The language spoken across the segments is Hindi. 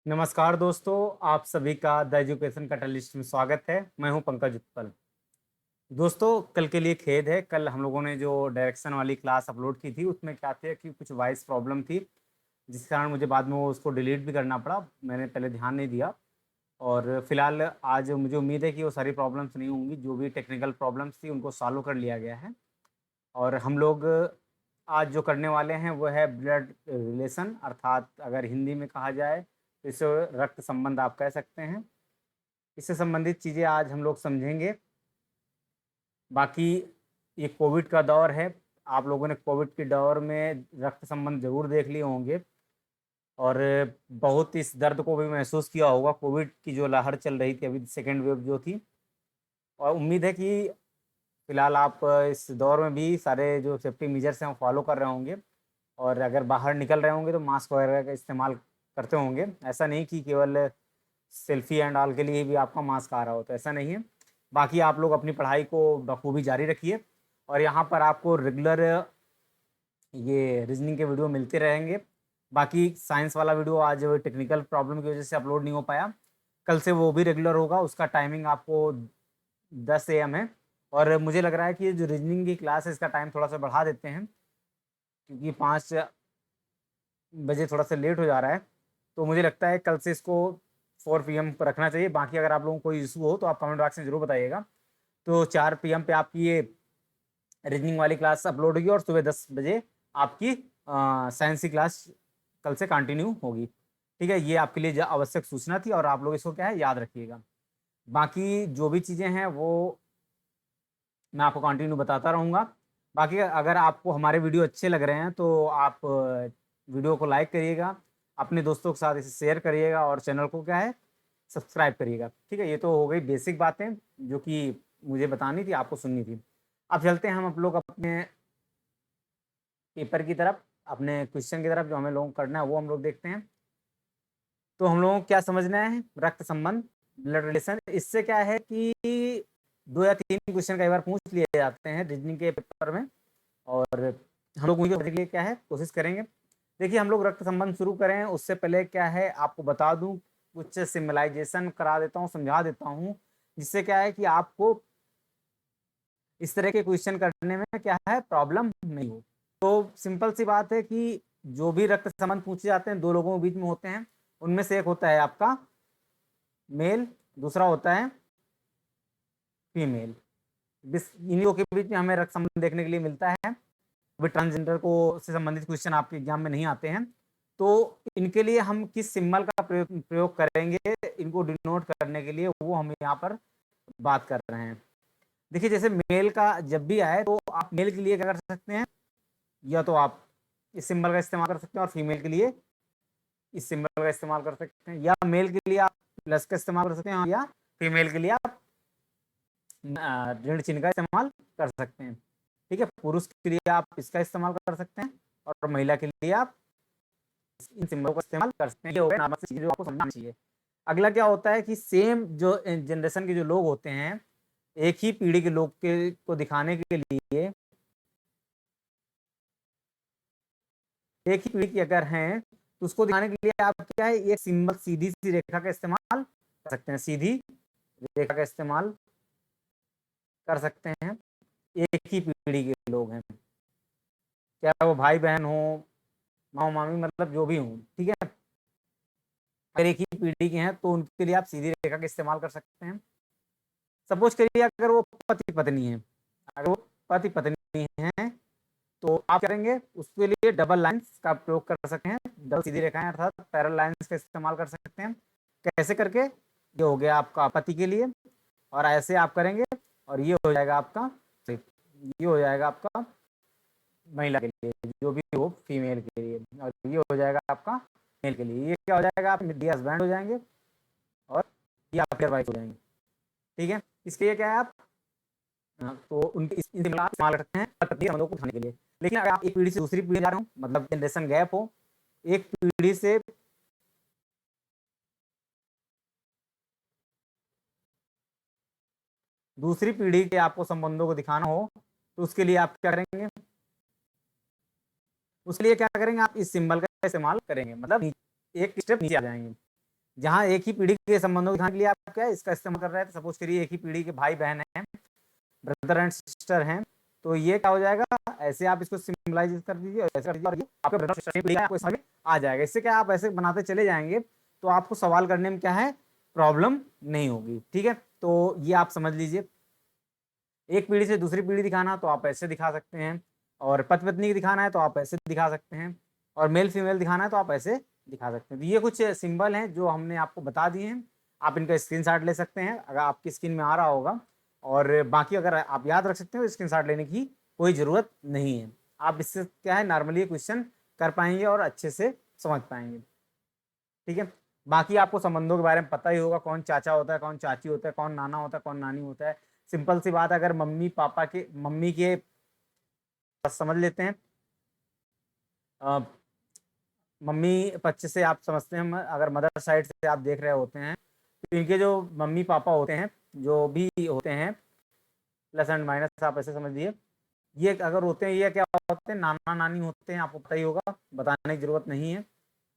नमस्कार दोस्तों, आप सभी का द एजुकेशन कैटलिस्ट में स्वागत है। मैं हूं पंकज उत्पल। दोस्तों, कल के लिए खेद है। कल हम लोगों ने जो डायरेक्शन वाली क्लास अपलोड की थी उसमें क्या थे कि कुछ वॉइस प्रॉब्लम थी, जिस कारण मुझे बाद में वो उसको डिलीट भी करना पड़ा। मैंने पहले ध्यान नहीं दिया और फिलहाल आज मुझे उम्मीद है कि वो सारी प्रॉब्लम्स नहीं होंगी। जो भी टेक्निकल प्रॉब्लम्स थी उनको सॉल्व कर लिया गया है। और हम लोग आज जो करने वाले हैं वो है ब्लड रिलेशन, अर्थात अगर हिंदी में कहा जाए तो इसे रक्त संबंध आप कह सकते हैं। इससे संबंधित चीज़ें आज हम लोग समझेंगे। बाकी ये कोविड का दौर है। आप लोगों ने कोविड के दौर में रक्त संबंध जरूर देख लिए होंगे और बहुत इस दर्द को भी महसूस किया होगा। कोविड की जो लहर चल रही थी, अभी सेकेंड वेव जो थी, और उम्मीद है कि फिलहाल आप इस दौर में भी सारे जो सेफ्टी मेजर्स हैं वो फॉलो कर रहे होंगे और अगर बाहर निकल रहे होंगे तो मास्क वगैरह का इस्तेमाल करते होंगे। ऐसा नहीं कि केवल सेल्फी एंड ऑल के लिए भी आपका मास्क आ रहा हो, तो ऐसा नहीं है। बाकी आप लोग अपनी पढ़ाई को बखूबी जारी रखिए और यहाँ पर आपको रेगुलर ये रीजनिंग के वीडियो मिलते रहेंगे। बाकी साइंस वाला वीडियो आज टेक्निकल प्रॉब्लम की वजह से अपलोड नहीं हो पाया, कल से वो भी रेगुलर होगा। उसका टाइमिंग आपको 10 AM है और मुझे लग रहा है कि ये जो रीजनिंग की क्लास है इसका टाइम थोड़ा सा बढ़ा देते हैं, क्योंकि 5 बजे थोड़ा सा लेट हो जा रहा है। तो मुझे लगता है कल से इसको 4 PM पर रखना चाहिए। बाकी अगर आप लोगों को कोई इशू हो तो आप कमेंट बॉक्स में जरूर बताइएगा। तो 4 PM पे आपकी ये रीजनिंग वाली क्लास अपलोड होगी और सुबह 10 बजे आपकी साइंस की क्लास कल से कंटिन्यू होगी। ठीक है, ये आपके लिए आवश्यक सूचना थी और आप लोग इसको क्या है याद रखिएगा। बाकी जो भी चीज़ें हैं वो मैं आपको कंटिन्यू बताता रहूँगा। बाकी अगर आपको हमारे वीडियो अच्छे लग रहे हैं तो आप वीडियो को लाइक करिएगा, अपने दोस्तों के साथ इसे शेयर करिएगा और चैनल को क्या है सब्सक्राइब करिएगा। ठीक है, ये तो हो गई बेसिक बातें जो कि मुझे बतानी थी, आपको सुननी थी। अब चलते हैं हम लोग अपने पेपर की तरफ, अपने क्वेश्चन की तरफ। जो हमें लोगों को करना है वो हम लोग देखते हैं। तो हम लोगों को क्या समझना है, रक्त संबंध, ब्लड रिलेशन। इससे क्या है कि 2 या 3 क्वेश्चन कई बार पूछ लिए जाते हैं रीजनिंग के पेपर में और हम लोग उनके लिए क्या है कोशिश करेंगे। देखिए, हम लोग रक्त संबंध शुरू करें उससे पहले क्या है आपको बता दूं, कुछ सिम्बलाइजेशन करा देता हूँ, समझा देता हूँ, जिससे क्या है कि आपको इस तरह के क्वेश्चन करने में क्या है प्रॉब्लम नहीं हो। तो सिंपल सी बात है कि जो भी रक्त संबंध पूछे जाते हैं 2 लोगों के बीच में होते हैं। उनमें से एक होता है आपका मेल, दूसरा होता है फीमेल। इन्हीं लोगों के बीच में हमें रक्त संबंध देखने के लिए मिलता है। अभी ट्रांसजेंडर को से संबंधित क्वेश्चन आपके एग्जाम में नहीं आते हैं, तो इनके लिए हम किस सिंबल का प्रयोग करेंगे इनको डिनोट करने के लिए, वो हम यहाँ पर बात कर रहे हैं। देखिए, जैसे मेल का जब भी आए तो आप मेल के लिए क्या कर सकते हैं, या तो आप इस सिंबल का इस्तेमाल कर सकते हैं और फीमेल के लिए इस सिंबल का इस्तेमाल कर सकते हैं, या मेल के लिए आप प्लस का इस्तेमाल कर सकते हैं या फीमेल के लिए आप ऋण चिन्ह का इस्तेमाल कर सकते हैं। ठीक है, पुरुष के लिए आप इसका इस्तेमाल कर सकते हैं और महिला के लिए आप इन सिंबलों का इस्तेमाल कर सकते हैं। ये हो गया नॉर्मल चीज़ जो आपको समझना चाहिए। अगला क्या होता है कि सेम जो जनरेशन के जो लोग होते हैं, एक ही पीढ़ी के लोग के को दिखाने के लिए, एक ही पीढ़ी के अगर हैं तो उसको दिखाने के लिए आप क्या है एक सिंबल सीधी सी रेखा का इस्तेमाल कर सकते हैं। सीधी रेखा का इस्तेमाल कर सकते हैं। एक ही पीढ़ी के लोग हैं, क्या वो भाई बहन हो, मामा मामी, मतलब जो भी हो। ठीक है, अगर एक ही पीढ़ी के हैं तो उनके लिए आप सीधी रेखा का इस्तेमाल कर सकते हैं। सपोज करिए अगर वो पति पत्नी है, अगर वो पति पत्नी हैं तो आप करेंगे उसके लिए डबल लाइंस का प्रयोग कर सकते हैं। डबल सीधी रेखाएं अर्थात पैरल लाइंस का इस्तेमाल कर सकते हैं। कैसे करके, ये हो गया आपका पति के लिए और ऐसे आप करेंगे और ये हो जाएगा आपका, ये हो जाएगा आपका महिला के लिए, जो भी हो फीमेल के लिए, और ये हो जाएगा आपका मेल के लिए। ये क्या हो जाएगा, आप ये हस्बैंड हो जाएंगे और ये आपके वाइफ हो जाएंगे। ठीक है, इसके लिए क्या है आप तो उनके इस्तेमाल करते हैं संबंधों को उठाने के लिए। लेकिन अगर आप एक पीढ़ी से दूसरी पीढ़ी जा रहे हो, मतलब जनरेशन गैप हो, एक पीढ़ी से दूसरी पीढ़ी के आपको संबंधों को दिखाना हो तो उसके लिए आप क्या करेंगे, उसके लिए क्या करेंगे, आप इस सिंबल का इस्तेमाल करेंगे, मतलब एक स्टेप नीचे आ जाएंगे। जहाँ एक ही पीढ़ी के संबंधों को दिखाने के लिए आप क्या है इसका इस्तेमाल कर रहे हैं। सपोज करिए एक ही पीढ़ी के भाई बहन हैं, ब्रदर एंड सिस्टर हैं, तो ये क्या हो जाएगा, ऐसे आप इसको सिंबलाइज कर दीजिए और ऐसे कर दीजिए और आपके ब्रदर सिस्टर पीढ़ी आपको समझ में आ जाएगा। इससे क्या आप ऐसे बनाते चले जाएंगे तो आपको सवाल करने में क्या है प्रॉब्लम नहीं होगी। ठीक है, तो ये आप समझ लीजिए। एक पीढ़ी से दूसरी पीढ़ी दिखाना तो आप ऐसे दिखा सकते हैं, और पति पत्नी की दिखाना है तो आप ऐसे दिखा सकते हैं, और मेल फीमेल दिखाना है तो आप ऐसे दिखा सकते हैं। तो ये कुछ सिंबल हैं जो हमने आपको बता दिए हैं, आप इनका स्क्रीनशॉट ले सकते हैं अगर आपकी स्क्रीन में आ रहा होगा, और बाकी अगर आप याद रख सकते हो स्क्रीनशॉट लेने की कोई ज़रूरत नहीं है। आप इससे क्या है नॉर्मली क्वेश्चन कर पाएंगे और अच्छे से समझ पाएंगे। ठीक है, बाकी आपको संबंधों के बारे में पता ही होगा, कौन चाचा होता है, कौन चाची होता है, कौन नाना होता है, कौन नानी होता है। सिंपल सी बात है, अगर मम्मी के समझ लेते हैं, मम्मी पक्ष से आप समझते हैं, अगर मदर साइड से आप देख रहे होते हैं तो इनके जो मम्मी पापा होते हैं जो भी होते हैं, प्लस एंड माइनस आप ऐसे समझ लीजिए, ये अगर होते हैं ये क्या होते हैं नाना नानी होते हैं, आपको पता ही होगा, बताने की जरूरत नहीं है।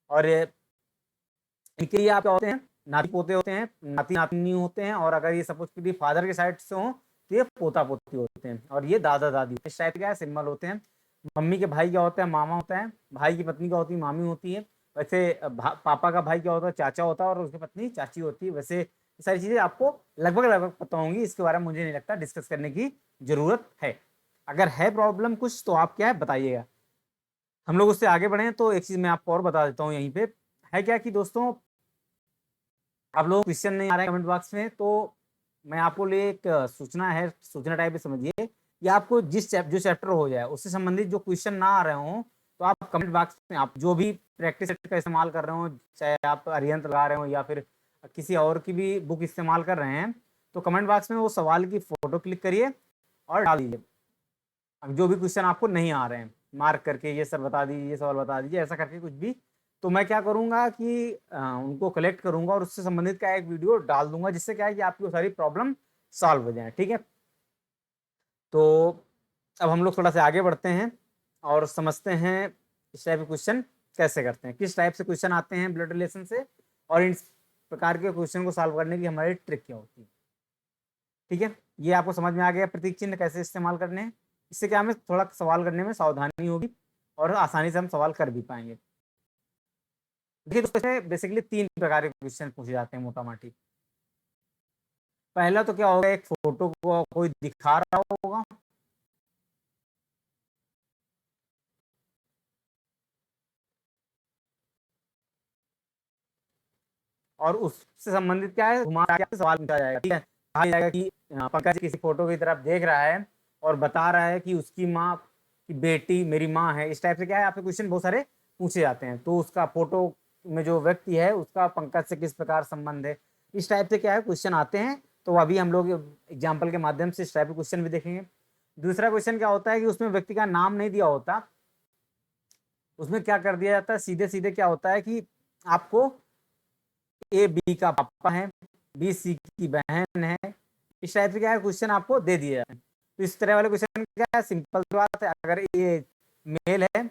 और इनके लिए आप क्या होते हैं नाती पोते होते हैं, नाती नातनी होते हैं, और अगर ये सपोज करिए फादर के साइड से हो तो ये पोता पोती होते हैं, और ये दादा दादी इस टाइप का सिंबल होते हैं। मम्मी के भाई क्या होता है मामा होता है, भाई की पत्नी क्या होती है मामी होती है, वैसे पापा का भाई क्या होता है चाचा होता है, और उसकी पत्नी चाची होती है। वैसे ये सारी चीजें आपको लगभग लगभग पता होंगी, इसके बारे में मुझे नहीं लगता डिस्कस करने की जरूरत है। अगर है प्रॉब्लम कुछ तो आप क्या है बताइएगा। हम लोग उससे आगे बढ़े तो एक चीज मैं आपको और बता देता हूँ यहीं पे, है क्या कि दोस्तों आप लोग क्वेश्चन नहीं आ रहे कमेंट बॉक्स में, तो मैं आपको लिए एक सूचना है, सूचना टाइप में समझिए, या आपको जो चैप्टर हो जाए उससे संबंधित जो क्वेश्चन ना आ रहे हो तो आप कमेंट बॉक्स में आप जो भी प्रैक्टिस सेट का इस्तेमाल कर रहे हो, चाहे आप अरिहंत लगा रहे हो या फिर किसी और की भी बुक इस्तेमाल कर रहे हैं, तो कमेंट बॉक्स में वो सवाल की फोटो क्लिक करिए और डाल दीजिए। अब जो भी क्वेश्चन आपको नहीं आ रहे हैं मार्क करके ये सर बता दीजिए, ये सवाल बता दीजिए, ऐसा करके कुछ भी, तो मैं क्या करूंगा कि उनको कलेक्ट करूंगा और उससे संबंधित क्या एक वीडियो डाल दूंगा, जिससे क्या है कि आपकी वो सारी प्रॉब्लम सॉल्व हो जाए। ठीक है, तो अब हम लोग थोड़ा सा आगे बढ़ते हैं और समझते हैं इस टाइप के क्वेश्चन कैसे करते हैं, किस टाइप से क्वेश्चन आते हैं ब्लड रिलेशन से, और इन प्रकार के क्वेश्चन को सॉल्व करने की हमारी ट्रिक क्या होती है। ठीक है, ये आपको समझ में आ गया प्रतीक चिन्ह कैसे इस्तेमाल करने हैं। इससे क्या हमें थोड़ा सवाल करने में सावधानी होगी और आसानी से हम सवाल कर भी पाएंगे। देखिए दोस्तों बेसिकली 3 प्रकार के क्वेश्चन पूछे जाते हैं मोटा माटी। पहला तो क्या होगा, एक फोटो को कोई दिखा रहा होगा, और उससे संबंधित क्या है घुमा के सवाल पूछा जाएगा। ठीक है, कहा जाएगा कि पंकज किसी फोटो की तरफ देख रहा है और बता रहा है कि उसकी माँ की बेटी मेरी माँ है। इस टाइप से क्या है आपके क्वेश्चन बहुत सारे पूछे जाते हैं, तो उसका फोटो में जो व्यक्ति है उसका पंकज से किस प्रकार संबंध है, इस टाइप से क्या है क्वेश्चन आते हैं। तो अभी हम लोग एग्जाम्पल के माध्यम से इस टाइप के क्वेश्चन भी देखेंगे। दूसरा क्वेश्चन क्या होता है कि उसमें व्यक्ति का नाम नहीं दिया होता, उसमें क्या कर दिया जाता है सीधे सीधे क्या होता है कि आपको ए बी का पापा है, बी सी की बहन है, इस टाइप से क्या है क्वेश्चन आपको दे दिया जाता है। तो इस तरह वाले क्वेश्चन क्या है सिंपल बात है, अगर ए मेल है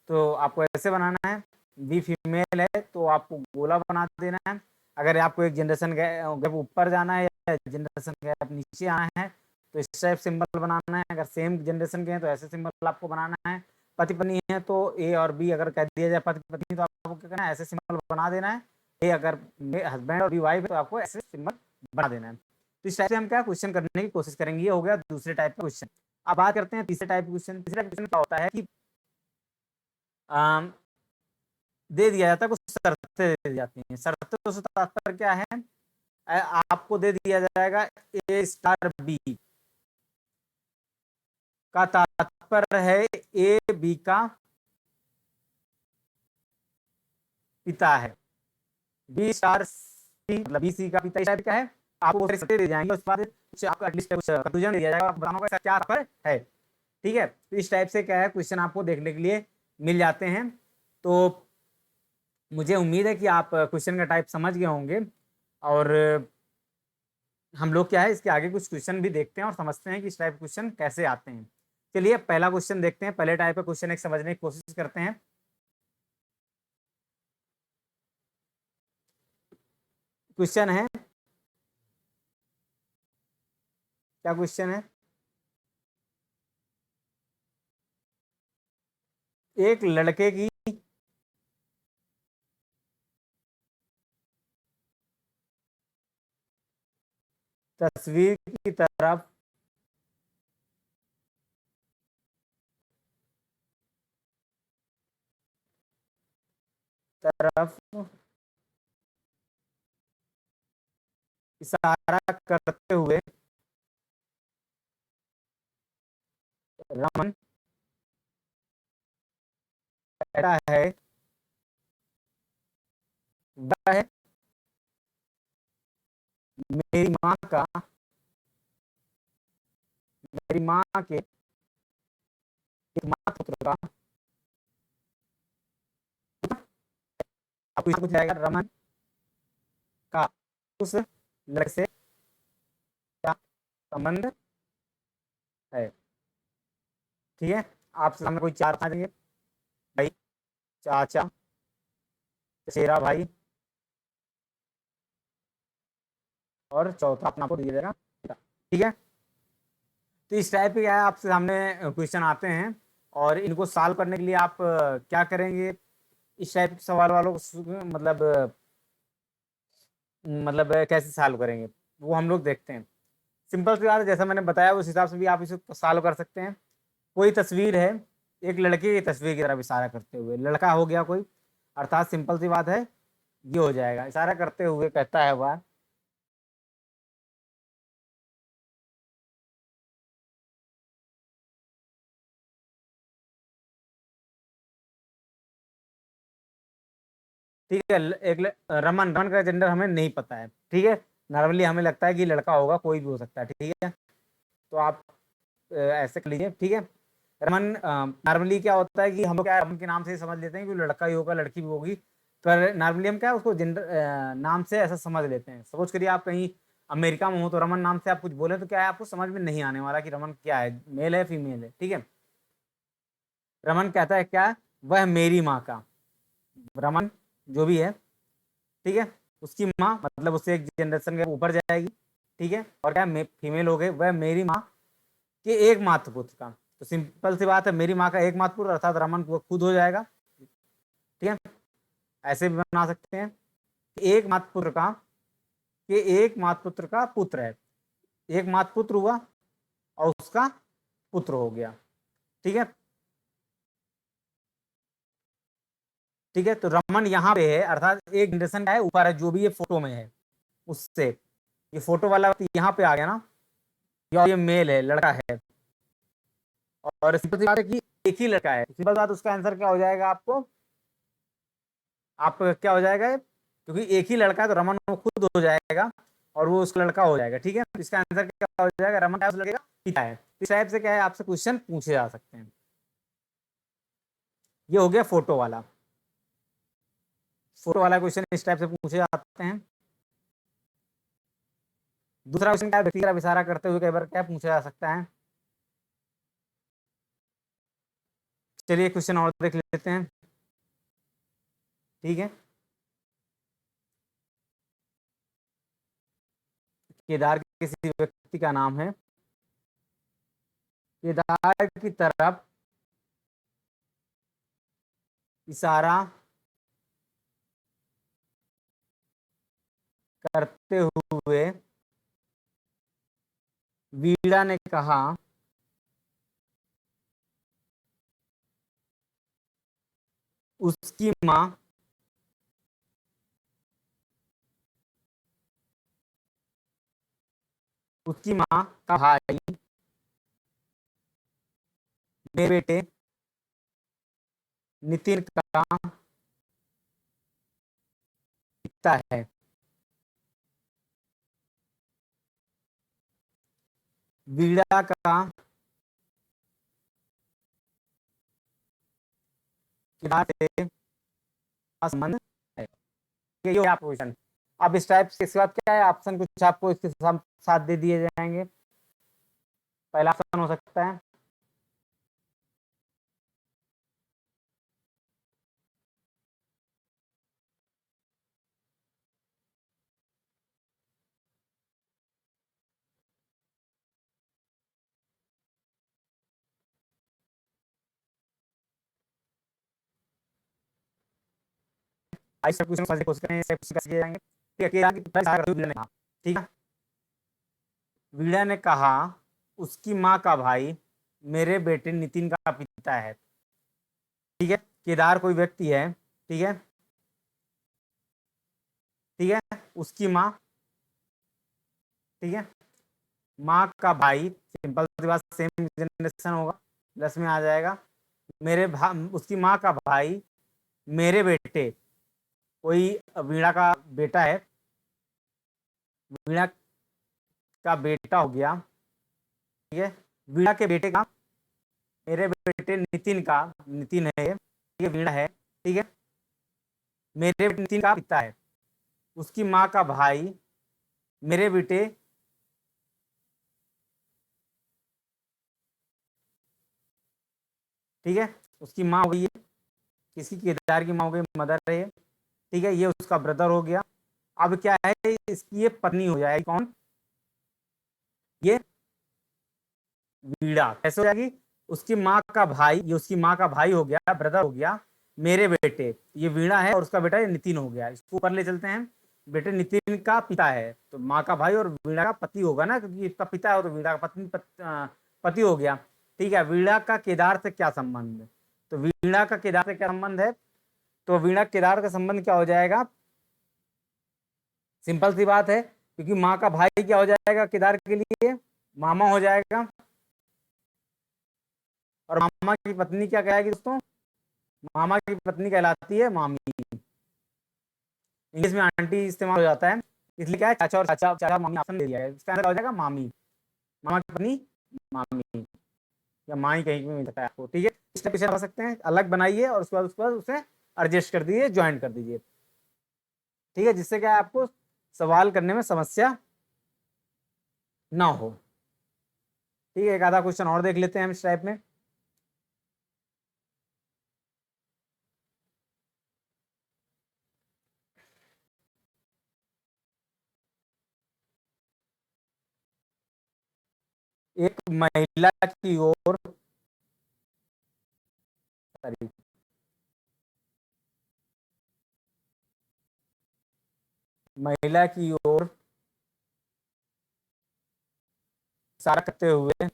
तो आपको ऐसे बनाना है, बी फीमेल है तो आपको गोला बना देना है, अगर आपको एक जनरेशन गैप ऊपर जाना है या जनरेशन गैप नीचे आना है तो इस टाइप सिंबल बनाना है, अगर सेम जनरेशन के हैं तो ऐसे सिंबल आपको बनाना है, पति पत्नी है तो ए और बी अगर कह दिया जाए पति पत्नी तो आपको क्या करना है ऐसे सिंबल बना देना है, ए अगर हस्बैंड और बी वाइफ है तो आपको ऐसे सिंबल बना देना है। तो इस टाइप से हम क्या क्वेश्चन करने की कोशिश करेंगे। ये हो गया दूसरे टाइप का क्वेश्चन। अब बात करते हैं तीसरे टाइप क्वेश्चन। तीसरा क्वेश्चन क्या होता है कि दे दिया जाता है, कुछ शर्तें दे दी जाती हैं। शर्तें से तात्पर्य क्या है, आपको दे दिया जाएगा ए स्टार बी का तात्पर्य है ए बी का पिता है, बी स्टार सी मतलब बी सी का पिता, इस टाइप का है। आपको बहुत सारी शर्तें दी जाएंगी, उसके बाद कुछ आपको एटलीस्ट कुछ कंक्लूजन दिया जाएगा, आपको बताना होगा इसका क्या तात्पर्य है। ठीक है, तो इस टाइप से क्या है क्वेश्चन आपको देखने के लिए मिल जाते हैं। तो मुझे उम्मीद है कि आप क्वेश्चन का टाइप समझ गए होंगे, और हम लोग क्या है इसके आगे कुछ क्वेश्चन भी देखते हैं और समझते हैं कि इस टाइप क्वेश्चन कैसे आते हैं। चलिए पहला क्वेश्चन देखते हैं, पहले टाइप का क्वेश्चन एक समझने की कोशिश करते हैं। क्वेश्चन है, क्या क्वेश्चन है? एक लड़के की तस्वीर की तरफ तरफ इशारा करते हुए रमन कहता है वह मेरी माँ का मेरी माँ के एक माँ पुत्र का, आपको कुछ जाएगा, रमन का उस लड़के से क्या संबंध है। ठीक है, आपके सामने कोई चार पांच देंगे, भाई, चाचा, चचेरा भाई, और चौथा अपना को दिया जाएगा। ठीक है, तो इस टाइप के क्या है आपके सामने क्वेश्चन आते हैं, और इनको सॉल्व करने के लिए आप क्या करेंगे, इस टाइप के सवाल वालों को मतलब कैसे सॉल्व करेंगे वो हम लोग देखते हैं। सिंपल सी बात है, जैसा मैंने बताया उस हिसाब से भी आप इसे सॉल्व कर सकते हैं। कोई तस्वीर है, एक लड़के की तस्वीर की तरफ इशारा करते हुए, लड़का हो गया कोई, अर्थात सिंपल सी बात है, ये हो जाएगा, इशारा करते हुए कहता है वह, ठीक है, रमन, रमन का जेंडर हमें नहीं पता है, ठीक है, नॉर्मली हमें लगता है कि लड़का होगा, कोई भी हो सकता है, ठीक है, तो आप ऐसे कर लीजिए, ठीक है। रमन, नॉर्मली क्या होता है कि हम लोग क्या रमन के नाम से ही समझ लेते हैं कि लड़का ही होगा, लड़की भी होगी, पर नॉर्मली हम क्या है उसको जेंडर नाम से ऐसा समझ लेते हैं। सपोज करिए आप कहीं अमेरिका में हो तो रमन नाम से आप कुछ बोले तो क्या है आपको समझ में नहीं आने वाला कि रमन क्या है, मेल है फीमेल है, ठीक है। रमन कहता है क्या, वह मेरी माँ का, रमन जो भी है, ठीक है, उसकी माँ मतलब उससे एक जनरेशन के ऊपर जाएगी, ठीक है, और क्या फीमेल हो गए, वह मेरी माँ के एक मात्र पुत्र का, तो सिंपल सी बात है, मेरी माँ का एक मात्र पुत्र अर्थात रमन वो खुद हो जाएगा, ठीक है। ऐसे भी बना सकते हैं, एक मात्र पुत्र का, के एक मात्र पुत्र का पुत्र है, एक मात्र पुत्र हुआ और उसका पुत्र हो गया, ठीक है, ठीक है। तो रमन यहाँ पे है अर्थात एक जनरेशन का है ऊपर है, जो भी ये फोटो में है उससे, ये फोटो वाला व्यक्ति यहाँ पे आ गया ना, ये मेल है, लड़का है, और सिंपल सी बात है कि एक ही लड़का है, सिंपल बात, उसका आंसर क्या हो जाएगा आपको, आप क्या हो जाएगा, क्योंकि एक ही लड़का है तो रमन वो खुद हो जाएगा और वो उसका लड़का हो जाएगा, ठीक है। इसका आंसर क्या हो जाएगा, रमन क्या उस लड़के का पिता है। इस टाइप से क्या है आपसे क्वेश्चन पूछे जा सकते हैं। ये हो गया फोटो वाला, फोटो वाला क्वेश्चन इस टाइप से पूछे जाते हैं। दूसरा क्वेश्चन क्या है, व्यक्ति का इशारा करते हुए कई बार क्या पूछा जा सकता है। चलिए क्वेश्चन और देख लेते हैं, ठीक है। केदार किसी व्यक्ति का नाम है, केदार की तरफ इशारा करते हुए वीणा ने कहा, उसकी माँ उसकी माँ का भाई मेरे बेटे नितिन का पिता है। वीणा का केदार से संबंध है, ये आप क्वेश्चन। अब इस टाइप से इसके बाद क्या है ऑप्शन, कुछ आपको इसके साथ दे दिए जाएंगे। पहला ऑप्शन हो सकता है आइए सब क्वेश्चन समझने की कोशिश करें, इससे क्वेश्चन कैसे किए जाएंगे। ठीक है, केदार की पिता सारा वीड़ा ने कहा, ठीक है, वीड़ा ने कहा उसकी माँ का भाई मेरे बेटे नितिन का पिता है। ठीक है, केदार कोई व्यक्ति है, ठीक है, ठीक है, उसकी माँ, ठीक है, माँ का भाई, सिंपल सी बात, सेम जनरेशन होगा, प्लस में आ जाएगा, उसकी माँ का भाई मेरे बेटे, कोई वीणा का बेटा है, वीणा का बेटा हो गया, ठीक है, वीणा के बेटे का, मेरे बेटे नितिन का, नितिन है ये, ठीक है, वीणा है, ठीक है, मेरे बेटे नितिन का पिता है, उसकी माँ का भाई मेरे बेटे, ठीक है, उसकी माँ हो गई है, किसकी, केदार की माँ हो गई, मदर है ये, ठीक है, ये उसका ब्रदर हो गया। अब क्या है, इसकी ये पत्नी हो जाएगी, कौन, ये वीणा। कैसे हो जाएगी, उसकी माँ का भाई, ये उसकी माँ का भाई हो गया, ब्रदर हो गया, मेरे बेटे, ये वीणा है और उसका बेटा ये नितिन हो गया। इसको ऊपर ले चलते हैं, बेटे नितिन का पिता है, तो माँ का भाई और वीणा का पति होगा ना, क्योंकि इसका पिता है तो वीणा का पति हो गया। ठीक है, वीणा का केदार से क्या संबंध है, तो वीणा का केदार से क्या संबंध है, तो वीणा केदार का संबंध क्या हो जाएगा, सिंपल सी बात है, क्योंकि माँ का भाई क्या हो जाएगा केदार के लिए, मामा हो जाएगा, और मामा की पत्नी क्या कहलाएगी दोस्तों, मामा की पत्नी कहलाती है मामी। इंग्लिश में आंटी इस्तेमाल हो जाता है, इसलिए क्या है, चाचा और चाचा, चाचा मामी ऑप्शन दे दिया है, इसका आंसर हो जाएगा मामी, मामा की पत्नी मामी, या माई कहीं भी मिल सकता है आपको। ठीक है, इस टाइप से बना सकते हैं, अलग बनाइए और उसके बाद उसे एडजस्ट कर दीजिए, ज्वाइन कर दीजिए। ठीक है, जिससे क्या है, आपको सवाल करने में समस्या ना हो। ठीक है, एक आधा क्वेश्चन और देख लेते हैं हम इस टाइप में। एक महिला की ओर, सॉरी, महिला की ओर इशारा करते हुए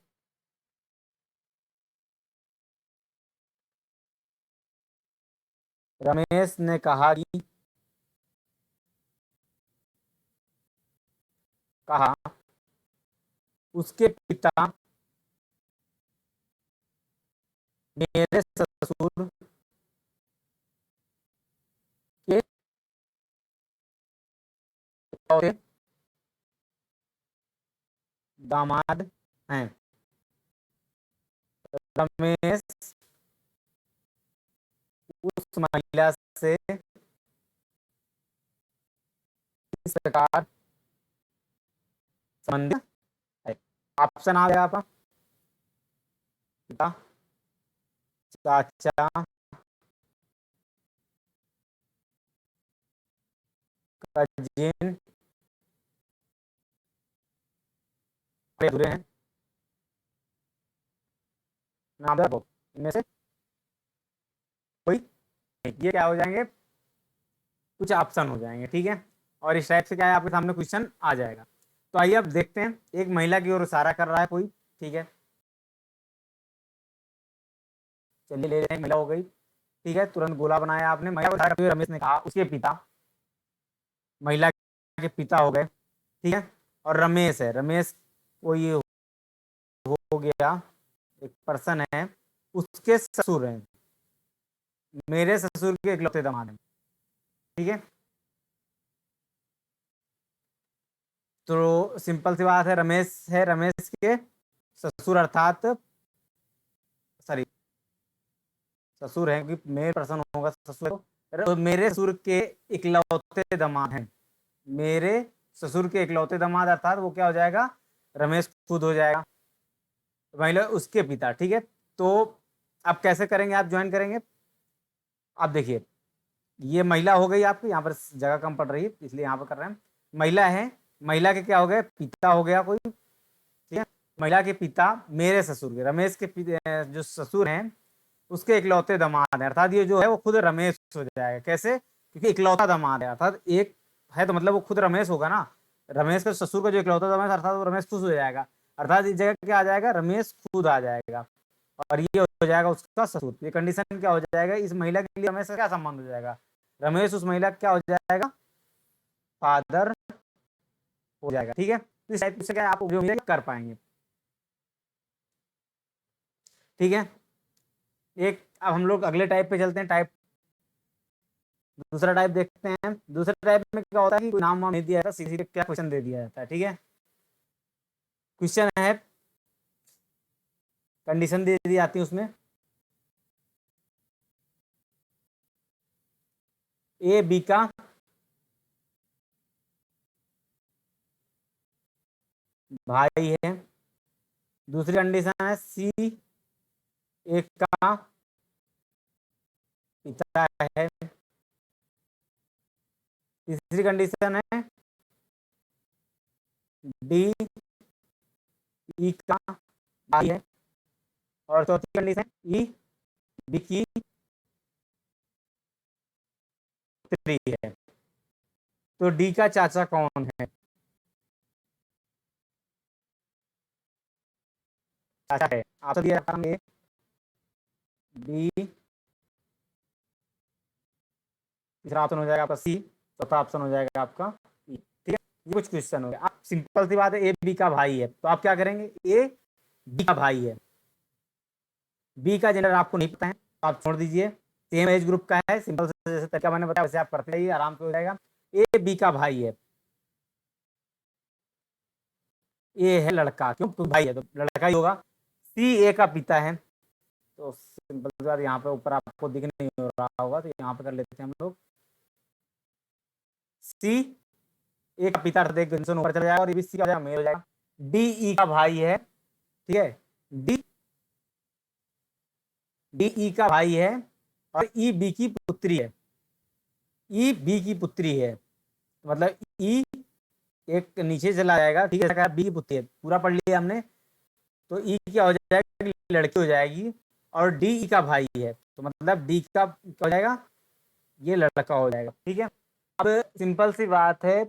रमेश ने कहा उसके पिता मेरे ससुर के इकलौते दामाद हैं। रमेश उस महिला से इस प्रकार संबंधित है। ऑप्शन आ गया आपका, पिता, चाचा, कजिन, अधूरे हैं, नाम इनमें से कोई, ये क्या हो जाएंगे, कुछ ऑप्शन हो जाएंगे। ठीक है, और इस टाइप से क्या है, आपके सामने क्वेश्चन आ जाएगा। तो आइए अब देखते हैं, एक महिला की ओर इशारा कर रहा है कोई, ठीक है, चलिए ले लें, महिला हो गई, ठीक है, तुरंत गोला बनाया आपने, महिला को इशारा करते हुए रमेश ने कहा उसके पिता, महिला के पिता हो गए, ठीक है, और रमेश है, रमेश कोई हो गया, एक पर्सन है, उसके ससुर हैं, मेरे ससुर के इकलौते दामाद हैं। ठीक है, तो सिंपल सी बात है, रमेश है, रमेश के ससुर, अर्थात सॉरी, ससुर है, क्योंकि मेल पर्सन होगा ससुर, तो मेरे ससुर के इकलौते दामाद हैं, मेरे ससुर के इकलौते दामाद, अर्थात वो क्या हो जाएगा, रमेश खुद हो जाएगा, महिला उसके पिता। ठीक है, तो आप कैसे करेंगे, आप ज्वाइन करेंगे, आप देखिए, ये महिला हो गई आपकी, यहाँ पर जगह कम पड़ रही है इसलिए यहाँ पर कर रहे हैं, महिला है, महिला के क्या हो गए, पिता हो गया कोई, ठीक है, महिला के पिता मेरे ससुर के, रमेश के जो ससुर हैं उसके इकलौते दामाद हैं, अर्थात ये जो है वो खुद रमेश हो जाएगा। कैसे, क्योंकि इकलौता दामाद है, अर्थात एक है तो मतलब वो खुद रमेश होगा ना, रमेश का ससुर का जो इकलौता दामाद है, अर्थात वो रमेश खुश हो जाएगा, अर्थात इस जगह क्या आ जाएगा, रमेश खुद आ जाएगा और ये हो जाएगा उसका ससुर। ये कंडीशन क्या हो जाएगा, इस महिला के लिए रमेश का क्या संबंध हो जाएगा, रमेश उस महिला का क्या हो जाएगा, फादर हो जाएगा। ठीक है, तो इस टाइप से क्या आप उपयोग कर पाएंगे। ठीक है, एक अब हम लोग अगले टाइप पे चलते हैं, टाइप दूसरा टाइप देखते हैं। दूसरे टाइप में क्या होता है कि कोई नाम वाम नहीं दिया जाता, सीधे क्या क्वेश्चन दे दिया जाता है। ठीक है, क्वेश्चन है, कंडीशन दे दी जाती है उसमें, ए बी का भाई है, दूसरी कंडीशन है सी एक का पिता है, तीसरी कंडीशन है डी ई का भाई है, और चौथी कंडीशन ई बी की पुत्री है। तो डी का चाचा कौन है, चाचा है, ऑप्शन दिया जाता है ए बी, तीसरा ऑप्शन हो जाएगा आपका सी, चौथा ऑप्शन हो जाएगा आपका ई। ठीक है, ये कुछ क्वेश्चन हो गया। आप सिंपल सी बात है, ए बी का भाई है तो आप क्या करेंगे, ए बी का भाई है, बी का जेंडर आपको नहीं पता है तो आप छोड़ दीजिए, सेम एज ग्रुप का है, सिंपल से जैसे तरीका मैंने बताया वैसे आप करते रहिए, आराम से हो जाएगा। ए बी का भाई है, ए है लड़का, क्यों, तो भाई है तो लड़का ही होगा। सी ए का पिता है, तो सिंपल सी बात, यहाँ पे ऊपर आपको दिख नहीं हो रहा होगा तो यहाँ पे कर लेते हैं हम लोग, सी ए का पिता, देख ऊपर चला जाएगा और ये भी सी का मेल हो जाएगा। डी ई का भाई है, ठीक है, डी डी ई का भाई है और ई बी की पुत्री है, ई बी की पुत्री है, मतलब ई एक नीचे चला जाएगा। ठीक है, बी की पुत्री है, पूरा पढ़ लिया हमने। तो ई क्या हो जाएगा, लड़की हो जाएगी, और डी ई का भाई है तो मतलब डी का क्या हो जाएगा, ये लड़का हो जाएगा। ठीक है, अब सिंपल सी बात है,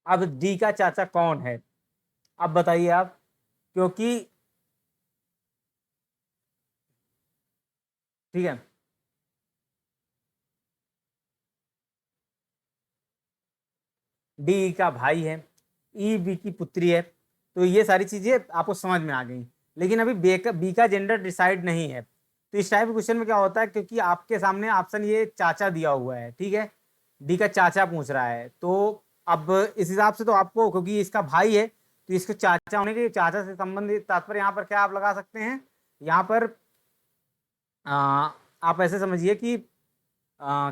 अब डी का चाचा कौन है, अब बताइए आप, क्योंकि ठीक है, डी का भाई है, ई बी की पुत्री है, तो ये सारी चीजें आपको समझ में आ गई। लेकिन अभी बी का जेंडर डिसाइड नहीं है, तो इस टाइप के क्वेश्चन में क्या होता है, क्योंकि आपके सामने ऑप्शन ये चाचा दिया हुआ है, ठीक है, डी का चाचा पूछ रहा है, तो अब इस हिसाब से तो आपको, क्योंकि इसका भाई है तो इसके चाचा होने के, चाचा से संबंधित तात्पर्य यहाँ पर क्या आप लगा सकते हैं, यहाँ पर आप ऐसे समझिए कि आ,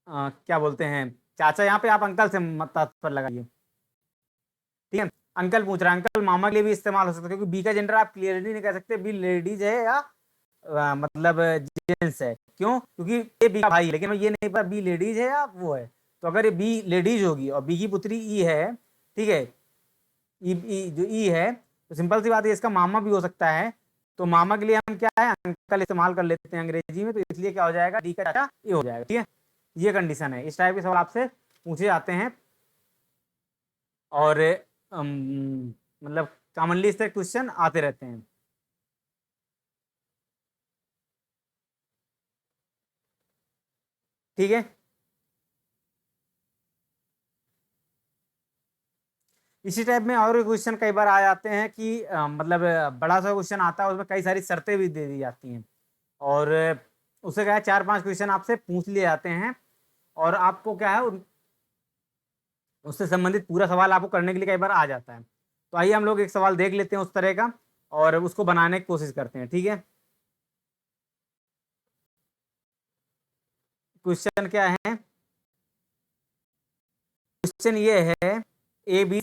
क्या बोलते हैं, चाचा, यहाँ पे आप अंकल से तात्पर्य लगाइए। ठीक है, अंकल पूछ रहा है, अंकल मामा के लिए भी इस्तेमाल हो सकता है, क्योंकि बी का जेंडर आप क्लियरली नहीं कह सकते बी लेडीज है या मतलब जेंट्स है, क्यों, क्योंकि ये बी का भाई है, लेकिन ये नहीं पता बी लेडीज है या वो है। तो अगर ये बी लेडीज होगी और बी की पुत्री ई है, ठीक है, जो ई है, तो सिंपल सी बात है इसका मामा भी हो सकता है, तो मामा के लिए हम क्या है, अंकल इस्तेमाल कर लेते हैं अंग्रेजी में, तो इसलिए क्या हो जाएगा, डी का चाचा ये हो जाएगा। ठीक है, ये कंडीशन है, इस टाइप के सवाल आपसे पूछे जाते हैं और मतलब कॉमनली इस तरह क्वेश्चन आते रहते हैं। ठीक है, इसी टाइप में और क्वेश्चन कई बार आ जाते हैं कि मतलब बड़ा सा क्वेश्चन आता है, उसमें कई सारी शर्तें भी दे दी जाती हैं, और उससे क्या है, 4-5 क्वेश्चन आपसे पूछ लिए जाते हैं और आपको क्या है उससे संबंधित पूरा सवाल आपको करने के लिए कई बार आ जाता है। तो आइए हम लोग एक सवाल देख लेते हैं उस तरह का और उसको बनाने की कोशिश करते हैं। ठीक है, क्वेश्चन क्या है, क्वेश्चन ये है, A B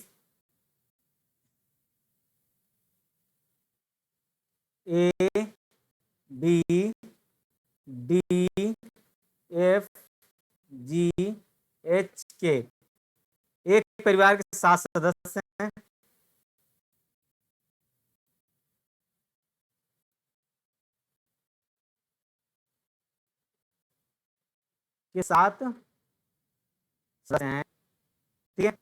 A B D F G H के एक परिवार के 7 सदस्य हैं, के 7 सदस्य हैं, ठीक है।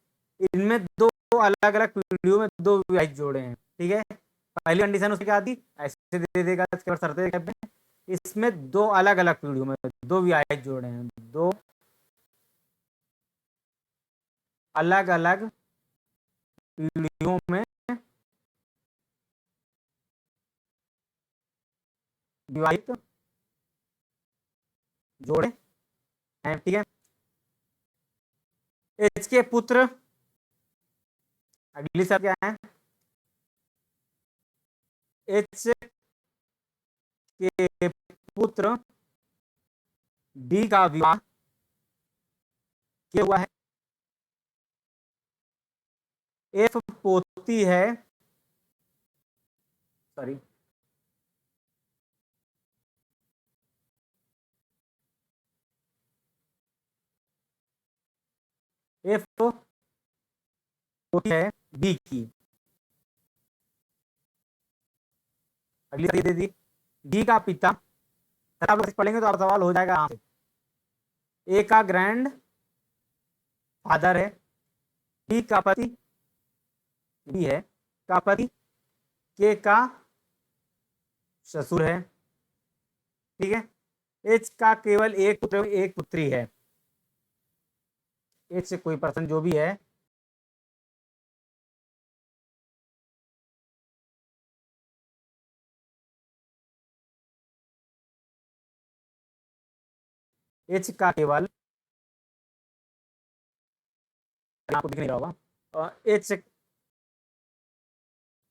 इनमें दो अलग अलग पीढ़ियों में 2 विवाहित जोड़े हैं, ठीक है। पहली कंडीशन उसकी क्या थी, ऐसे दे देगा शर्तें कहते हैं। इसमें 2 अलग अलग पीढ़ियों में 2 विवाहित जोड़े हैं, 2 अलग अलग पीढ़ियों में विवाहित जोड़े हैं, ठीक है। एच के पुत्र, अगली शर्त क्या है, एच के पुत्र डी का विवाह किया हुआ है। एफ पोती है, सॉरी, एफ पोती है बी की। अगली शर्त दे दी, डी का पिता, आप लोग पढ़ेंगे तो आप सवाल हो जाएगा यहाँ से। ए का ग्रैंड फादर है, डी का पति, डी है का पति, के का ससुर है, ठीक है। एच का केवल एक पुत्र एक पुत्री है, एच से कोई पर्सन जो भी है, एच का केवल, आपको दिख नहीं रहा होगा, एच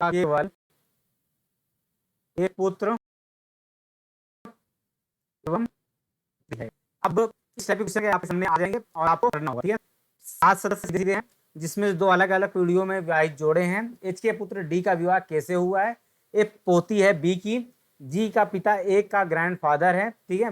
का केवल एक पुत्र एवं है। अब इस टाइप के क्वेश्चन आपके सामने आ जाएंगे और आपको करना होगा, ठीक है। 7 सदस्य दिए हैं जिसमें 2 अलग अलग पीढ़ियों में विवाहित जोड़े हैं। एच के पुत्र डी का विवाह कैसे हुआ है, एक पोती है बी की, जी का पिता ए का ग्रैंडफादर है, ठीक है।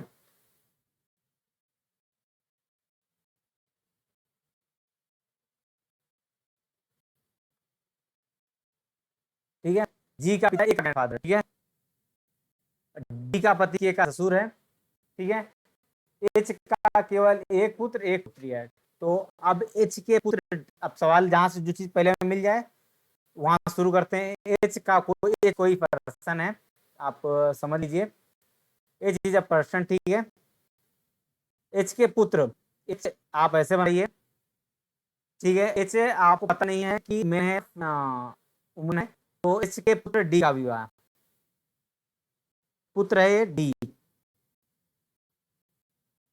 ठीक है, जी का पिता ए का ग्रैंडफादर, ठीक है। डी का पति के का ससुर है, ठीक है। एच का केवल एक पुत्र एक पुत्री है। तो अब एच के पुत्र, अब सवाल जहां से जो चीज पहले मिल जाए वहां शुरू करते हैं। एच का कोई पर्सन है, आप समझ लीजिए, एच इज अ पर्सन, ठीक है। एच के पुत्र, एच आप ऐसे बनाइए, ठीक है। एच आपको पता नहीं है कि मैं है उम्र है, तो एच के पुत्र डी का विवाह, पुत्र है डी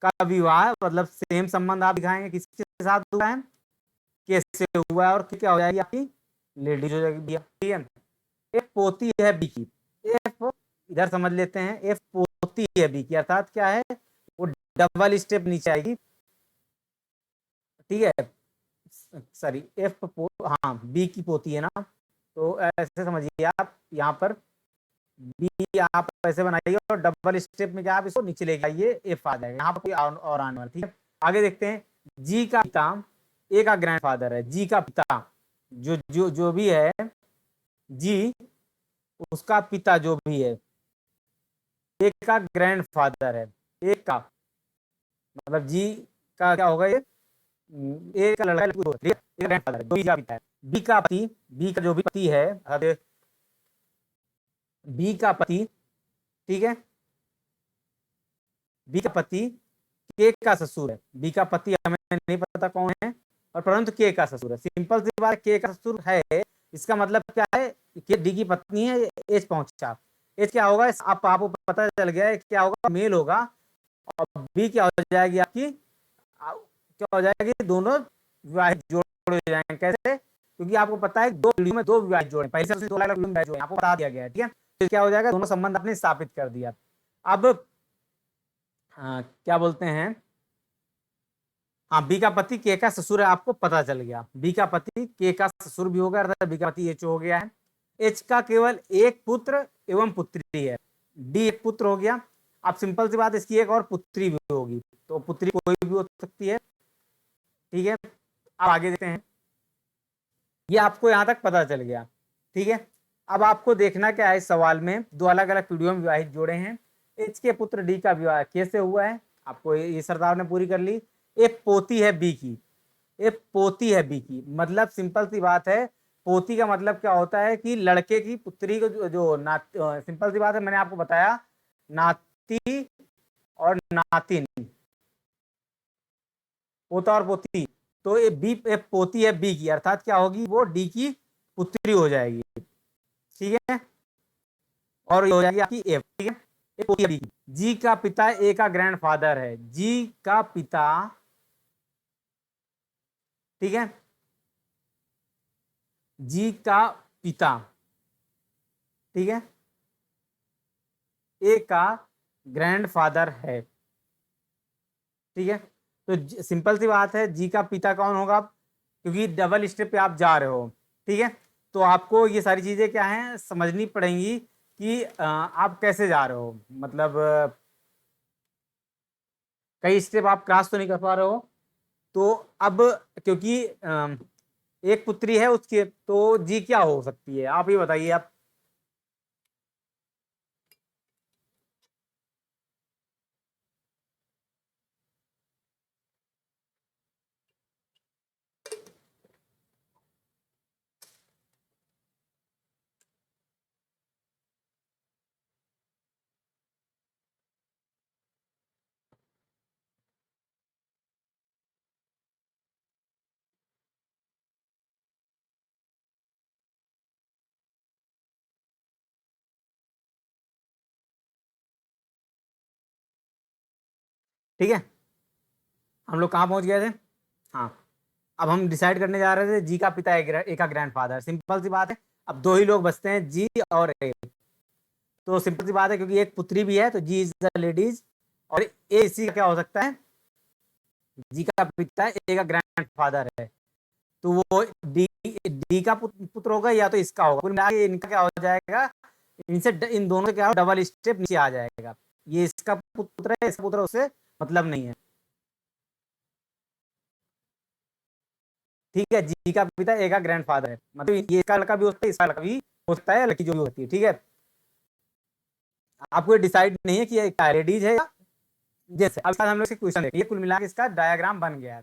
का विवाह, मतलब सेम संबंध आप दिखाएंगे किसके साथ हुआ है, कैसे हुआ है, और क्या हो जाएगी आपकी लेडीज हो जाएगी, ठीक है। एफ पोती है बी की, एफ इधर समझ लेते हैं, एफ पोती है बी की अर्थात क्या है, वो डबल स्टेप नीचे आएगी, ठीक है। सॉरी हाँ बी की पोती है ना, तो ऐसे समझिए आप यहाँ पर बी आप ऐसे बनाइए और डबल स्टेप में क्या आप इसको नीचे लेके आइए, एफ आ जाएगा, यहाँ पर कोई और आने वाला, ठीक है। आगे देखते हैं, जी का पिता ए का ग्रैंडफादर है, जी का पिता जो जो जो भी है, जी उसका पिता जो भी है, एक का ग्रैंडफादर है, एक का मतलब जी का क्या होगा, ये एक का लड़का ग्रैंडफादर है, बी का पिता है। बी का पति, बी का जो भी पति है, बी का पति, ठीक है, बी का पति के का ससुर है, बी का पति हमें नहीं पता कौन है, और परंतु के का ससुर है। सिंपल सी बात, के का ससुर है, इसका मतलब क्या है कि डी की पत्नी है, एच पहुंचा, एच क्या होगा, आपको पता चल गया है क्या होगा, मेल होगा, और बी क्या हो जाएगी आपकी, क्या हो जाएगी, दोनों विवाहित जोड़े हो जाएंगे। कैसे, क्योंकि आपको पता है 2 पीढ़ियों में 2 विवाहित जोड़े, पहले से 2 अलग विवाहित जोड़े आपको बता दिया गया है, ठीक है। तो क्या हो जाएगा, दोनों संबंध आपने स्थापित कर दिया। अब क्या बोलते हैं, हाँ बी का पति के का ससुर है, आपको पता चल गया, बी का पति के का ससुर भी हो गया, अर्थात बी का पति एच हो गया है। एच का केवल एक पुत्र एवं पुत्री है, डी एक पुत्र हो गया। अब सिंपल सी बात, इसकी एक और पुत्री भी होगी, तो पुत्री कोई भी हो सकती है, ठीक है। अब आगे देखते हैं, ये आपको यहां तक पता चल गया, ठीक है। अब आपको देखना क्या है, इस सवाल में 2 अलग अलग पीढ़ियों में विवाहित जोड़े हैं, एच के पुत्र डी का विवाह कैसे हुआ है, आपको ये शर्त आपने पूरी कर ली। एक पोती है बी की, एक पोती है बी की, मतलब सिंपल सी बात है, पोती का मतलब क्या होता है कि लड़के की पुत्री को जो सिंपल सी बात है, मैंने आपको बताया नाती और नातिन, पोता और पोती। तो ये बी पोती है बी की, अर्थात क्या होगी, वो डी की पुत्री हो जाएगी। ठीक है, और ये हो जाएगी आपकी एफ। ठीक है, ये पोती है बी की। जी का पिता ए का ग्रैंडफादर है, जी का पिता, ठीक है, जी का पिता, ठीक है, ए का ग्रैंडफादर है। ठीक है, तो सिंपल सी बात है, जी का पिता कौन होगा, क्योंकि डबल स्टेप पे आप जा रहे हो। ठीक है, तो आपको ये सारी चीजें क्या हैं समझनी पड़ेंगी कि आप कैसे जा रहे हो, मतलब कई स्टेप आप क्रॉस तो नहीं कर पा रहे हो। तो अब क्योंकि एक पुत्री है उसके, तो जी क्या हो सकती है, आप ये बताइए आप। ठीक है, हम लोग कहाँ पहुंच गए थे। हाँ, अब हम डिसाइड करने जा रहे थे जी का पिता ए का ग्रैंडफादर। सिंपल सी बात है, अब दो ही लोग बचते हैं, जी और ए। तो सिंपल सी बात है, क्योंकि एक पुत्री भी है, तो जी इज द लेडीज, और ए इसी का क्या हो सकता है, जी का पिता ए का ग्रैंडफादर है। तो वो डी डी का पुत्र होगा या तो इसका होगा, कुल मिला के इनका क्या हो जाएगा, इनसे इन दोनों का क्या हो, डबल स्टेप नीचे आ जाएगा। ये इसका पुत्र है, इसका पुत्र, उससे मतलब नहीं है। ठीक है, जी का पिता ए का ग्रैंडफादर है, मतलब ये इसका लड़का भी होता है, इसका लड़का भी हो सकता है, लड़की जो भी होती है। ठीक है, आपको डिसाइड नहीं है कि ये क्या लेडीज है, जैसे अब हम लोग क्वेश्चन देखिए, कुल मिला के इसका डायग्राम बन गया है।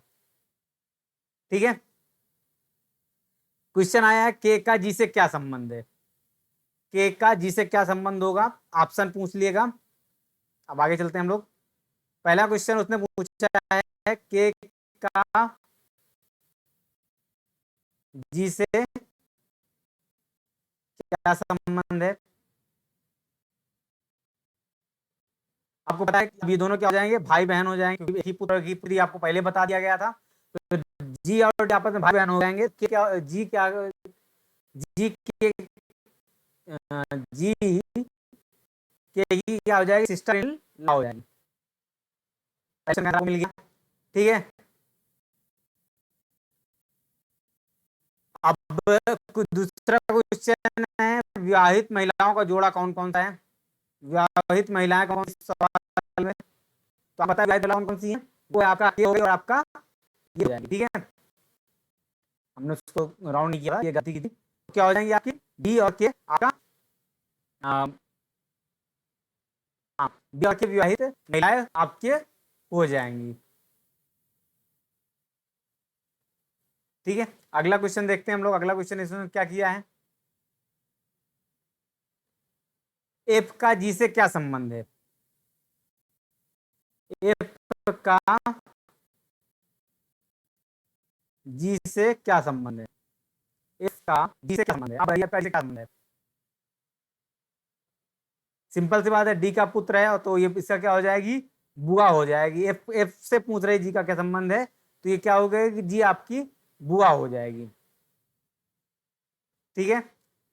ठीक है, क्वेश्चन आया है के का जी से क्या संबंध है, के का जी से क्या संबंध होगा, ऑप्शन पूछ लिएगा। अब आगे चलते हैं हम लोग। पहला क्वेश्चन उसने पूछा है के का जी से क्या संबंध है। आपको पता है कि ये दोनों क्या हो जाएंगे, भाई बहन हो जाएंगे, क्योंकि एक ही पुत्र की पुत्री आपको पहले बता दिया गया था। तो जी और डी आपस में भाई बहन हो जाएंगे। क्या जी क्या, जी के जी के ही क्या हो जाएगी, सिस्टर इन लॉ हो जाएगी। आपको मिल गया। ठीक है, अब कुछ दूसरा क्वेश्चन है, विवाहित महिलाओं का जोड़ा कौन कौन सा है, विवाहित महिलाएं कौन सी सवाल में, तो आप बताइए विवाहित महिलाएं कौन सी हैं, वो आपका ये हो गया और आपका ये हो जाएगी। ठीक है, हमने उसको राउंड नहीं किया, ये गलती की थी। तो क्या हो जाएंगे आपकी डी और के, आपका हाँ, डी और के विवाहित महिलाएं आपके हो जाएंगी। ठीक है, अगला क्वेश्चन देखते हैं हम लोग। अगला क्वेश्चन इसमें क्या किया है, एफ का जी से क्या संबंध है, एफ का जी से क्या संबंध है, एफ का जी से क्या संबंध है, अब क्या संबंध है। सिंपल सी बात है, डी का पुत्र है, तो ये इसका क्या हो जाएगी, बुआ हो जाएगी। एफ एफ से पूछ रहे जी का क्या संबंध है, तो ये क्या हो गया कि जी आपकी बुआ हो जाएगी। ठीक है,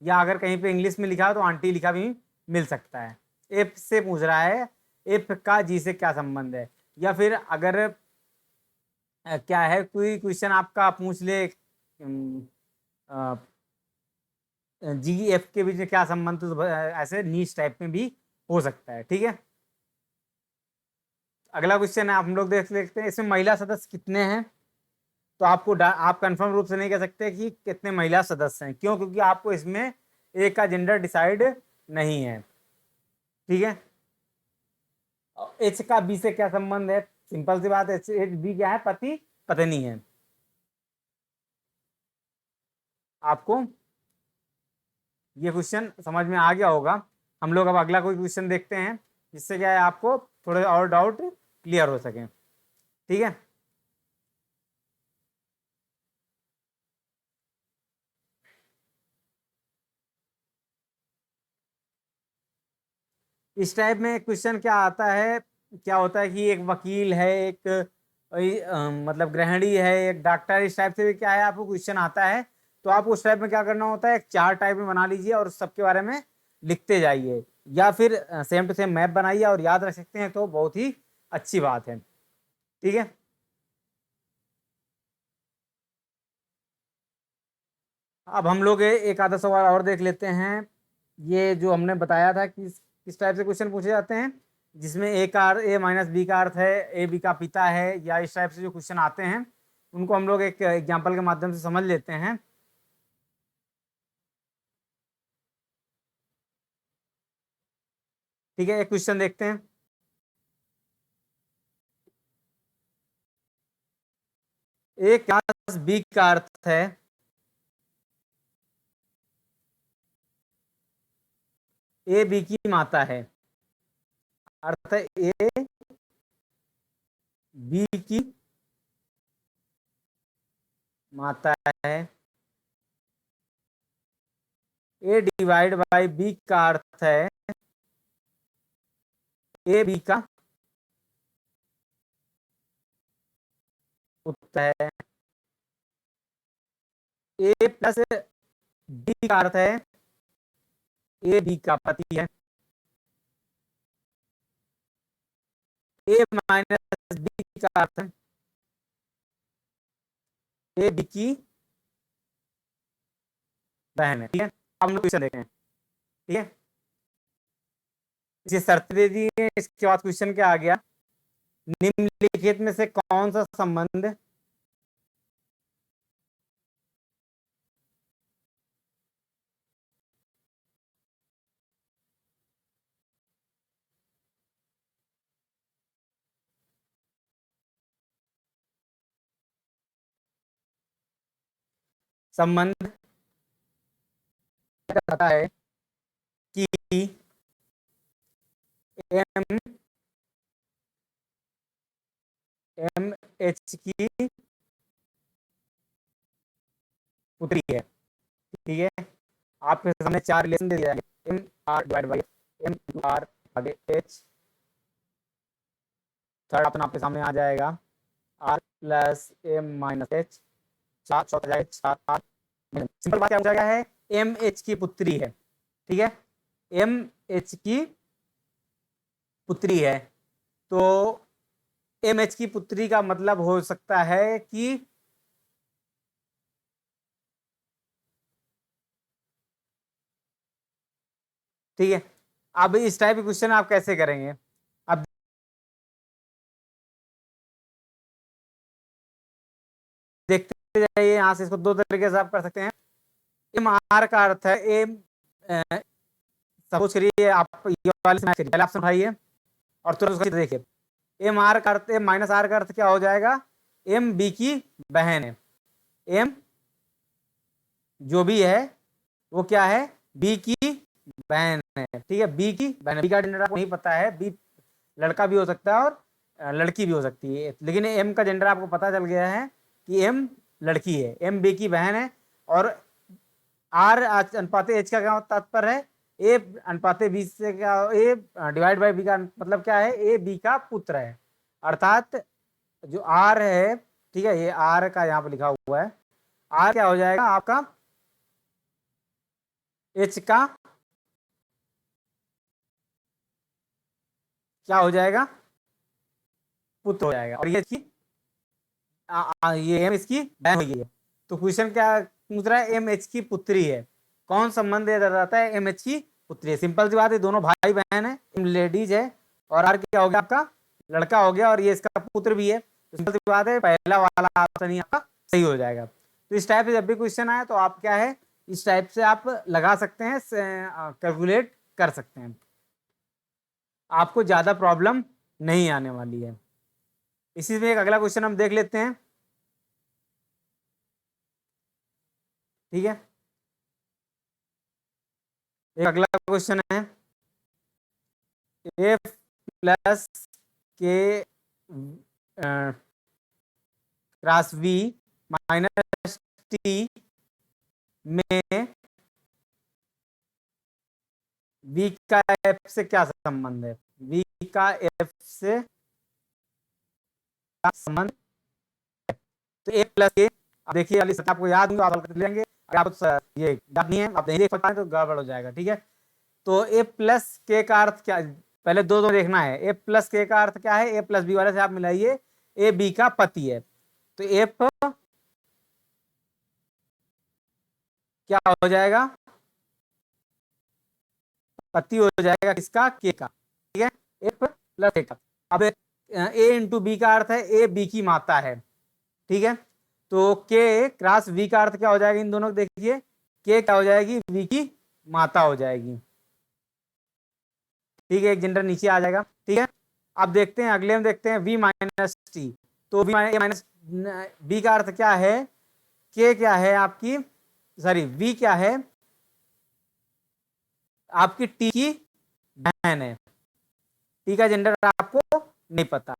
या अगर कहीं पे इंग्लिश में लिखा हो तो आंटी लिखा भी मिल सकता है। एफ से पूछ रहा है, एफ का जी से क्या संबंध है, या फिर अगर क्या है, कोई क्वेश्चन आपका पूछ ले जी एफ के बीच में क्या संबंध, तो ऐसे नीच टाइप में भी हो सकता है। ठीक है, अगला क्वेश्चन है, आप हम लोग देख लेते हैं, इसमें महिला सदस्य कितने हैं। तो आपको आप कंफर्म रूप से नहीं कह सकते कि कितने महिला सदस्य हैं, क्यों, क्योंकि आपको इसमें एक का जेंडर डिसाइड नहीं है। ठीक है, एच का बी से क्या संबंध है? सिंपल सी बात है, एच एच बी क्या है? पति पत्नी है। आपको ये क्वेश्चन समझ में आ गया होगा। हम लोग अब अगला कोई क्वेश्चन देखते हैं, जिससे क्या है आपको थोड़े और डाउट क्लियर हो सके। ठीक है, इस टाइप में क्वेश्चन क्या आता है, क्या होता है कि एक वकील है, एक मतलब गृहिणी है, एक डॉक्टर, इस टाइप से भी क्या है आपको क्वेश्चन आता है। तो आपको उस टाइप में क्या करना होता है, एक चार्ट टाइप में बना लीजिए और सबके बारे में लिखते जाइए, या फिर सेम टू सेम मैप बनाइए और याद रख सकते हैं तो बहुत ही अच्छी बात है। ठीक है, अब हम लोग एक आधा सवाल और देख लेते हैं। ये जो हमने बताया था कि किस टाइप से क्वेश्चन पूछे जाते हैं, जिसमें ए का ए माइनस बी का अर्थ है ए बी का पिता है, या इस टाइप से जो क्वेश्चन आते हैं उनको हम लोग एक एग्जांपल के माध्यम से समझ लेते हैं। ठीक है, एक क्वेश्चन देखते हैं। ए क्लास बी का अर्थ है ए बी की माता है। अर्थ है ए बी की माता है। ए डिवाइड बाई बी का अर्थ है ए बी का पुत्र है। ए प्लस बी का अर्थ है ए बी का पति है। ए माइनस बी का अर्थ है ए बी की बहन है। ठीक है, अब हम लोग क्वेश्चन देखें। ठीक है, इसे शर्त दे दी है, इसके बाद क्वेश्चन क्या आ गया, निम्नलिखित में से कौन सा संबंध संबंध कहता है कि एम एम एच की पुत्री है। ठीक है, आपके सामने चार रिलेशन दे दिया जाएंगे, M R divide by M R आगे एच, थर्ड ऑप्शन आपके सामने आ जाएगा R plus M minus H, चार चौथा जाएगा चार आर। सिंपल बात क्या हो जाएगा है, एम एच की पुत्री है। ठीक है, एम एच की पुत्री है, तो एम एच की पुत्री का मतलब हो सकता है कि ठीक है, अब इस टाइप के क्वेश्चन आप कैसे करेंगे, अब देखते जाइए। यहां से इसको दो तरीके से आप कर सकते हैं। एम आर का अर्थ है एम, सपोज करिए आप ये वाले से मैच करिए, पहले ऑप्शन उठाइए और तुरंत उसका चित्र देखिए। एम आर का अर्थ, एम माइनस आर का अर्थ क्या हो जाएगा, एम बी की बहन है। एम जो भी है वो क्या है, बी की बहन है। ठीक है, बी की बहन, बी का जेंडर आपको नहीं पता है, बी लड़का भी हो सकता है और लड़की भी हो सकती है, लेकिन एम का जेंडर आपको पता चल गया है कि एम लड़की है, एम बी की बहन है। और आर अनुपात एच का क्या तात्पर्य है, ए अनुपात बी से क्या, ए डिवाइड बाई बी का मतलब क्या है, ए बी का पुत्र है। अर्थात जो आर है, ठीक है, ये आर का यहाँ पे लिखा हुआ है, आर क्या हो जाएगा आपका एच का क्या हो जाएगा, पुत्र हो जाएगा, और ये इसकी ये एम इसकी बहन हुई है। तो क्वेश्चन क्या पूछ रहा है, एम एच की पुत्री है, कौन संबंध ये दर्शाता है, एम एच की पुत्री है। सिंपल सी बात है, दोनों भाई बहन है, एम लेडीज है और आर क्या हो गया आपका लड़का हो गया, और ये इसका पुत्र भी है। तो सिंपल सी बात है, पहला वाला ऑप्शन ही आपका सही हो जाएगा। तो इस टाइप से जब भी क्वेश्चन आए तो आप क्या है, इस टाइप से आप लगा सकते हैं, कैलकुलेट कर सकते हैं, आपको ज्यादा प्रॉब्लम नहीं आने वाली है। इसी में एक अगला क्वेश्चन हम देख लेते हैं, ठीक है। एक अगला क्वेश्चन है, ए प्लस के क्रॉस वी माइनस टी में वी का एफ से क्या संबंध है? वी का एफ से क्या संबंध? तो ए प्लस के, देखिए वाली सत्ता आपको याद होगा, आप हल कर लेंगे। अगर आप ये याद नहीं है, आप नहीं देख पाए तो गड़बड़ हो जाएगा, ठीक है। तो ए प्लस के का अर्थ क्या, पहले दो दो देखना है। ए प्लस के का अर्थ क्या है? ए प्लस बी वाले से आप मिलाइए, ए बी का पति है, तो एफ क्या हो जाएगा? पति हो जाएगा किसका? के का, ठीक है। एफ प्लस के का। अब ए इंटू बी का अर्थ है ए बी की माता है, ठीक है। तो के क्रॉस वी का अर्थ क्या हो जाएगा? इन दोनों को देखिए, के क्या हो जाएगी? वी की माता हो जाएगी, ठीक है। एक जेंडर नीचे आ जाएगा, ठीक है। अब देखते हैं अगले में, देखते हैं वी माइनस टी। तो वी माइनस बी का अर्थ क्या है? के क्या है आपकी, सॉरी वी क्या है? आपकी टी की बहन है। टी का जेंडर आपको नहीं पता,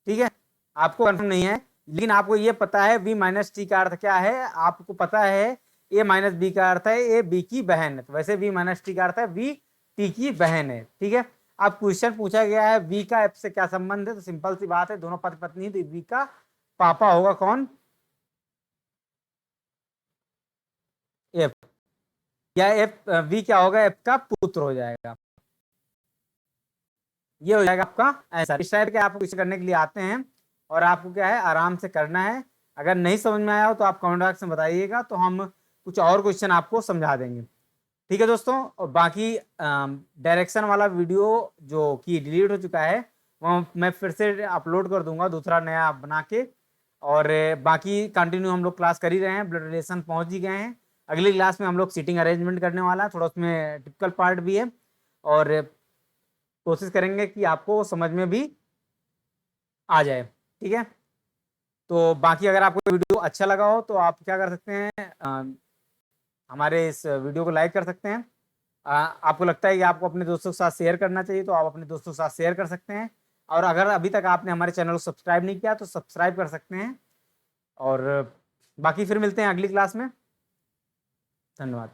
ठीक है, आपको कंफर्म नहीं है, लेकिन आपको ये पता है वी माइनस टी का अर्थ क्या है। आपको पता है ए माइनस बी का अर्थ है ए बी की बहन है, तो वैसे वी माइनस टी का अर्थ है वी टी की बहन है, ठीक है। अब क्वेश्चन पूछा गया है वी का एफ से क्या संबंध है, तो सिंपल सी बात है, दोनों पति पत्नी है, तो वी का पापा होगा कौन? एफ। या एफ वी क्या होगा? एफ का पुत्र हो जाएगा। ये हो जाएगा आपका ऐसा। इस टाइप के आप क्वेश्चन करने के लिए आते हैं, और आपको क्या है, आराम से करना है। अगर नहीं समझ में आया हो तो आप कमेंट बॉक्स में बताइएगा, तो हम कुछ और क्वेश्चन आपको समझा देंगे, ठीक है दोस्तों। और बाकी डायरेक्शन वाला वीडियो जो कि डिलीट हो चुका है, वो मैं फिर से अपलोड कर दूंगा दूसरा नया बना के। और बाकी कंटिन्यू हम लोग क्लास कर ही रहे हैं, ब्लड रिलेशन पहुंच ही गए हैं। अगली क्लास में हम लोग सीटिंग अरेंजमेंट करने वाला है, थोड़ा उसमें टिपिकल पार्ट भी है, और कोशिश करेंगे कि आपको समझ में भी आ जाए, ठीक है। तो बाकी अगर आपको वीडियो अच्छा लगा हो तो आप क्या कर सकते हैं, हमारे इस वीडियो को लाइक कर सकते हैं। आपको लगता है कि आपको अपने दोस्तों के साथ शेयर करना चाहिए, तो आप अपने दोस्तों के साथ शेयर कर सकते हैं। और अगर अभी तक आपने हमारे चैनल को सब्सक्राइब नहीं किया तो सब्सक्राइब कर सकते हैं। और बाकी फिर मिलते हैं अगली क्लास में। धन्यवाद।